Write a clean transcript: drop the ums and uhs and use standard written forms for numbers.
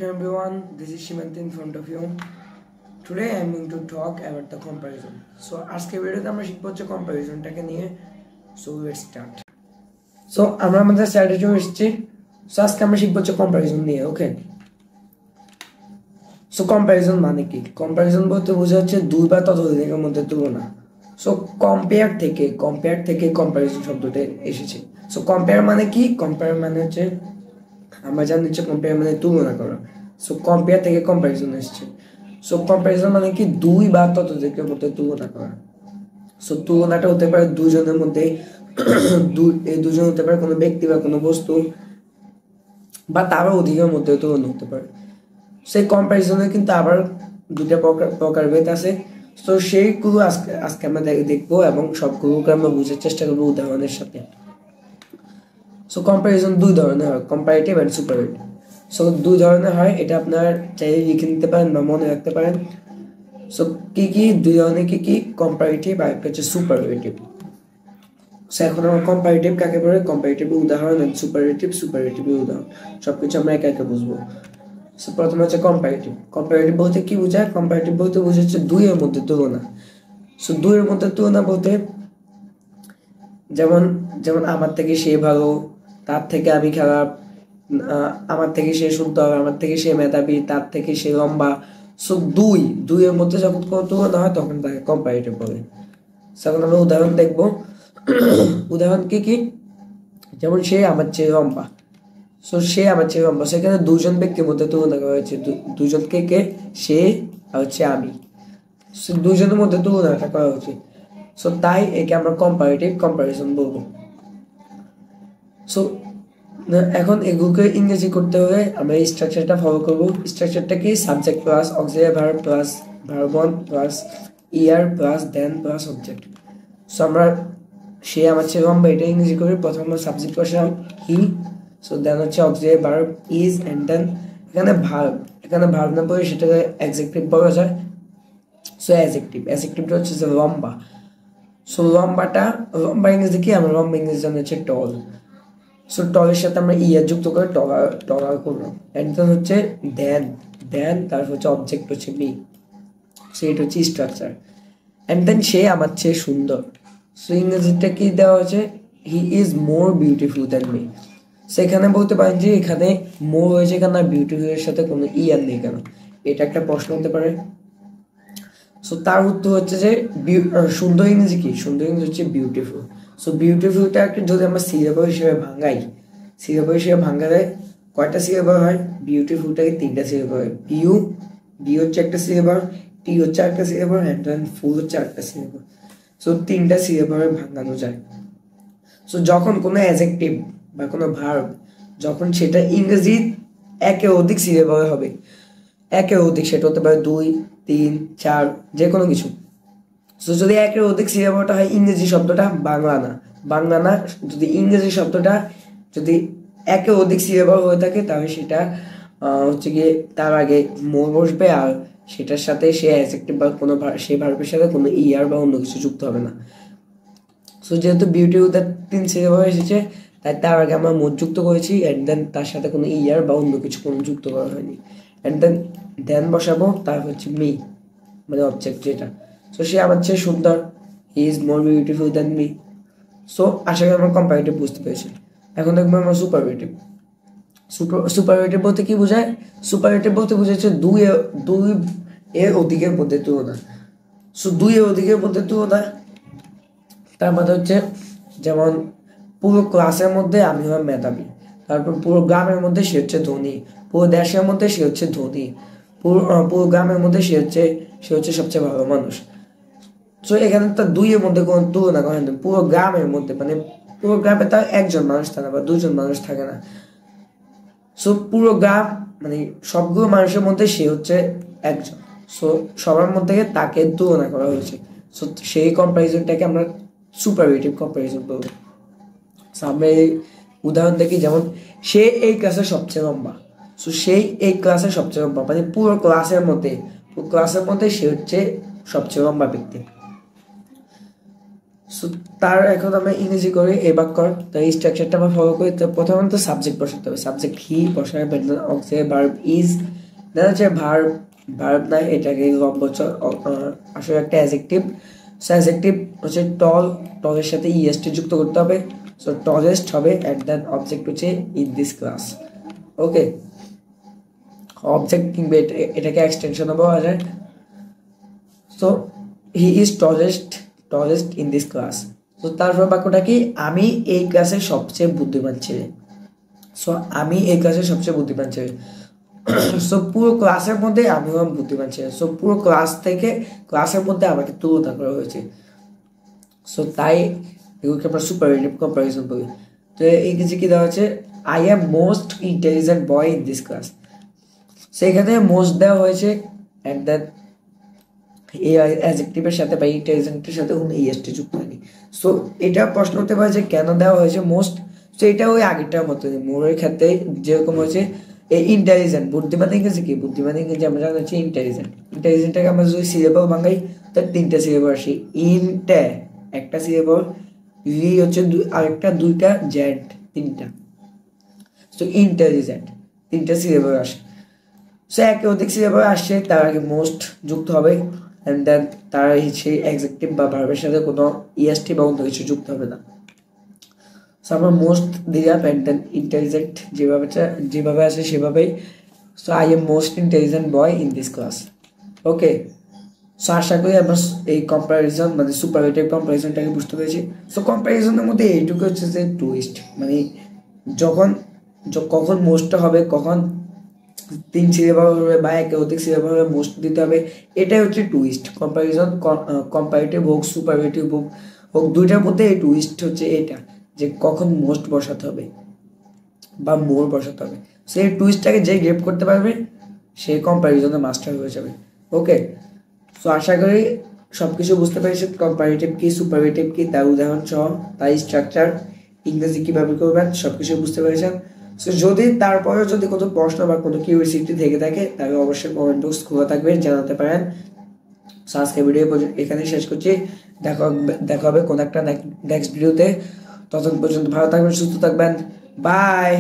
everyone, this is Shimant in front of you. Today I am going to talk about the comparison. So আজকে ভিডিওতে আমরা শিখব হচ্ছে কম্পারিজনটাকে নিয়ে। So let's start. So আমরা আমাদের স্লাইডে চলে এসেছি। So আজকে আমরা শিখব হচ্ছে কম্পারিজন নিয়ে, ওকে? So কম্পারিজন মানে কি? কম্পারিজন বলতে বোঝা হচ্ছে দুই বা ততোধিকের মধ্যে তুলনা। So কম্পেয়ার থেকে কম্পারিজন শব্দটা এসেছে। So কম্পেয়ার মানে কি? কম্পেয়ার মানে হচ্ছে আমরা জানি যে কম্পেয়ার মানে তুলনা করা। সো কম্পেয়ার থেকে কম্পারিজন এসেছে। সো কম্পারিজন মানে কি দুই বা ততোধিকের মধ্যে তুলনা করা। সো তুলনাটা হতে পারে দুজনের মধ্যে, এই দুজন হতে পারে কোনো ব্যক্তি বা কোনো বস্তু, বা তারও অধিকের মধ্যে তুলনা হতে পারে। সেই কম্পারিজনের কিন্তু আবার দুটা প্রকারভেদ আছে। তো সেইগুলো আজকে আমরা দেখবো এবং সবগুলোকে আমরা বুঝার চেষ্টা করবো উদাহরণের সাথে। সো কম্পারিজন দুই ধরনের হয়, কম্পারেটিভ এন্ড সুপারলেটিভ। সো দুই ধরনের হয়, এটা আপনার চাইলে লিখে নিতে পারেন বা মনে রাখতে পারেন। সো কি দুই ধরনের কি কম্পারেটিভ আর একটা হচ্ছে সুপারলেটিভ। সো এখন আমরা কম্পারেটিভ কাকে বলে, কম্পারেটিভের উদাহরণ, এন্ড সুপারলেটিভের উদাহরণ, সবকিছু আমরা একা একা বুঝবো। সো প্রথমে হচ্ছে কম্পারেটিভ বলতে কি বোঝায়? কম্পারেটিভ বলতে বোঝাচ্ছে দুইয়ের মধ্যে তুলনা। সো দুইয়ের মধ্যে তুলনা বলতে যেমন আমার থেকে সে ভালো, তার থেকে আমি খারাপ, আমার থেকে সে সুন্দর, আমার থেকে সে মেধাবী, তার থেকে সে লম্বা। সো দুইয়ের মধ্যে যখন কোনো তুলনা হয় তখন তাকে কম্পারেটিভ বলে। এখন আমরা উদাহরণ দেখবো। উদাহরণ কি? যেমন সে আমার চেয়ে লম্বা। সো সে আমার চেয়ে লম্বা, সেখানে দুজন ব্যক্তির মধ্যে তুলনা করা হয়েছে। দুজনকে কে? সে আর হচ্ছে আমি। সো দুজনের মধ্যে তুলনাটা করা হয়েছে। সো তাই একে আমরা কম্পারেটিভ কম্পারিজন বলবো। সো এখন এগুলোকে ইংরেজি করতে হলে আমরা এই স্ট্রাকচারটা ফলো করবো। স্ট্রাকচারটা কি? Subject plus auxiliary verb plus verb one plus er plus then plus object. So আমরা সে আমার চেয়ে লম্বা এটা ইংরেজি করি। প্রথমে আমরা সাবজেক্ট বসালাম হি, সো দেন হচ্ছে auxiliary verb is, and then এখানে ভার্ব না পড়ে সেটাকে অ্যাডজেক্টিভ বলা যায়। সো অ্যাডজেক্টিভটা হচ্ছে যে লম্বা। সো লম্বা ইংরেজি কি? আমরা লম্বা ইংরেজি জানি হচ্ছে টল। সো টলের সাথে আমরা ইয়ার যুক্ত করে টলার করলাম। এন্ড দেন হচ্ছে দেন তারপর হচ্ছে অবজেক্ট হচ্ছে মি। সো এটা হচ্ছে স্ট্রাকচার। এন্ড দেন সে আমার চেয়ে সুন্দর। সো ইংরেজিটা কি দেওয়া হচ্ছে? হি is more beautiful than me. সেখানে বলতে পারেন যে এখানে মোর হয়েছে কেন, বিউটিফুলের সাথে কোনো ইয়ার নেই কেন? এটা একটা প্রশ্ন হতে পারে। সো তার উত্তর হচ্ছে যে সুন্দর ইংরেজি কি? সুন্দর ইংরেজি হচ্ছে বিউটিফুল। সো বিউটিফুলটাকে যদি আমরা সিলেবল হিসেবে ভাঙালে কয়টা সিলেবল হয়? বিউটিফুলটাকে তিনটা সিলেবল হয়। বি হচ্ছে একটা সিলেবল, টি হচ্ছে একটা সিলেবল, এন্ড দেন ফুল হচ্ছে একটা সিলেবল। সো তিনটা সিলেবলে ভাঙানো যায়। সো যখন কোনো অ্যাডজেক্টিভ বা কোনো ভার্ব যখন সেটা ইংরেজি একের অধিক সিলেবলে হবে, একের অধিক, সেটা হতে পারে 2, 3, 4 যে কোনো কিছু। সো যদি একের অধিক সিলেবলটা হয় ইংরেজি শব্দটা বাংলা না, যদি ইংরেজি শব্দটা যদি একের অধিক সিলেবল হয়ে থাকে তাহলে সেটা হচ্ছে গিয়ে তার আগে মোর বসবে, আর সেটার সাথে সে অ্যাডজেক্টিভ বা কোনো সেই ভার্বের সাথে কোনো ইয়ার বা অন্য কিছু যুক্ত হবে না। সো যেহেতু বিউটিফুলটা 3 সিলেবল এসেছে, তাই তার আগে আমরা মোর যুক্ত করেছি, এন্ড দেন তার সাথে কোনো ইয়ার বা অন্য কিছু কোনো যুক্ত করা হয়নি। এন্ড দেন বসাবো, তার হচ্ছে মি মানে অবজেক্ট যেটা। সো সে আমার চেয়ে সুন্দর, he is more beautiful than me. So আশা করি আমরা কম্পারেটিভ বুঝতে পেরেছি। এখন দেখবো আমরা সুপারলেটিভ বলতে কি বোঝায়? সুপারলেটিভ বলতে বোঝাচ্ছে দুই এর অধিকের মধ্যে তুলনা। সো 2 এর অধিকের মধ্যে তুলনা তার মানে হচ্ছে যেমন পুরো ক্লাসের মধ্যে আমি হলাম মেধাবী, তারপর পুরো গ্রামের মধ্যে সে হচ্ছে ধনী, পুরো দেশের মধ্যে সে হচ্ছে ধনী, পুরো গ্রামের মধ্যে সে হচ্ছে সবচেয়ে ভালো মানুষ। সো এখানে তার 2 এর মধ্যে কোনো তুলনা করেন না। পুরো গ্রামের মধ্যে মানে পুরো গ্রামে তার একজন মানুষ থাকে না বা দুজন মানুষ থাকে না। সো পুরো গ্রাম মানে সবগুলো মানুষের মধ্যে সে হচ্ছে একজন। সো সবার মধ্যে তাকে তুলনা করা হয়েছে। সো সেই কম্পারিজনটাকে আমরা সুপারলেটিভ কম্পারিজন বলবো। সো আমরা এই উদাহরণ দেখি, যেমন সে এই ক্লাসের সবচেয়ে লম্বা। সো সেই এই ক্লাসের সবচেয়ে লম্বা মানে পুরো ক্লাসের মধ্যে সে হচ্ছে সবচেয়ে লম্বা ব্যক্তি। সো তার এখন আমরা ইংরেজি করি এই বাক্যর, তো এই স্ট্রাকচারটা আমরা ফলো করি। তো প্রথমত সাবজেক্ট বসাতে হবে, সাবজেক্ট হি বসায়, অক্সিলারি ভার্ব ইজ, দেন হচ্ছে ভার্ব, ভার্ব নাই এটাকে বছর আসলে একটা অ্যাডজেক্টিভ। সো অ্যাডজেক্টিভ হচ্ছে টল, টলের সাথে ইএসটি যুক্ত করতে হবে, সো টলেস্ট হবে, অ্যান্ড দেন অবজেক্ট হচ্ছে in this class. Okay, object কিংবা এটাকে এক্সটেনশনও বলা যায়। So he is tallest in this class. তো তারপর বাক্যটা কি, আমি এই ক্লাসের সবচেয়ে বুদ্ধিমান ছেলে। সো আমি এই ক্লাসের সবচেয়ে বুদ্ধিমান ছেলে, সো পুরো ক্লাসের মধ্যে আমি হলাম বুদ্ধিমান ছেলে। সো পুরো ক্লাস থেকে ক্লাসের মধ্যে আমাকে তুলনা করা হয়েছে। সো তাই এগুলোকে আমরা সুপারলেটিভ কম্পারিজন বলি। তো এই কিছু কি দেওয়া হচ্ছে, I am most intelligent boy in this class. সেখানে মোস্ট দেওয়া হয়েছে, অ্যান্ড দেন এই অ্যাডজেক্টিভের সাথে বা ইন্টেলিজেন্টের সাথে কোনো ইএসটি যুক্ত হয়নি। সো এটা প্রশ্ন হতে পারে যে কেন দেওয়া হয়েছে মোস্ট। সো এটা ওই আগেরটার মতো, মোরের ক্ষেত্রে যেরকম হয়েছে এই ইন্টেলিজেন্ট, বুদ্ধিমান ইংরেজি কি, বুদ্ধিমান ইংরেজি আমরা জানি হচ্ছে ইন্টেলিজেন্ট। ইন্টেলিজেন্টটাকে আমরা যদি সিলেবল বাঙাই তার 3টা সিলেবল আসি, ইনটে একটা সিলেবল, রি হচ্ছে আরেকটা, 2টা, জেড 3টা। সো ইন্টেলিজেন্ট 3টা সিলেবল আসে। সো একে অধিক সিলেবল আসছে তার আগে মোস্ট যুক্ত হবে, অ্যান্ড দেন তার সেই অ্যাডজেক্টিভ বা ভার্বের সাথে কোনো ইএসটি বা অন্য কিছু যুক্ত হবে না। সো আমরা মোস্ট দিলাম, অ্যান্ড দেন ইন্টেলিজেন্ট যেভাবে আছে সেভাবেই। So I am most intelligent boy in this class. Okay, so আশা করি আমরা এই কম্পারিজন মানে সুপারলেটিভ কম্পারিজনটাকে বুঝতে পেরেছি। সো কম্পারিজনের মধ্যে এইটুকু হচ্ছে যে টুইস্ট, মানে কখন মোস্টটা হবে, কখন 3 সিলেবল হবে বা একে অধিক সিলেবল হবে, মোস্ট দিতে হবে, এটাই হচ্ছে টুইস্ট। কম্পারিজন কম্পারেটিভ হোক সুপারলেটিভ হোক দুইটার মধ্যে এই টুইস্ট হচ্ছে এটা, যে কখন মোস্ট বসাতে হবে বা মোর বসাতে হবে। সেই টুইস্টটাকে যে গ্রেপ করতে পারবে সে কম্পারিজনের মাস্টার হয়ে যাবে। ওকে, সো আশা করি সব কিছু বুঝতে পেরেছেন, কম্পারেটিভ কি, সুপারলেটিভ কি, তার উদাহরণ সহ, তাই স্ট্রাকচার, ইংরেজি কীভাবে করবেন সব কিছু বুঝতে পেরেছেন। সো যদি তারপরে যদি কোনো প্রশ্ন বা কোনো কিউরিওসিটি থেকে থাকে তাহলে অবশ্যই কমেন্ট বক্স খোলা থাকবে, জানাতে পারেন। সো আজকে ভিডিও এখানে শেষ করছি, দেখা হবে কোনো একটা নেক্সট ভিডিওতে। ততক্ষণ পর্যন্ত ভালো থাকবেন, সুস্থ থাকবেন, বাই।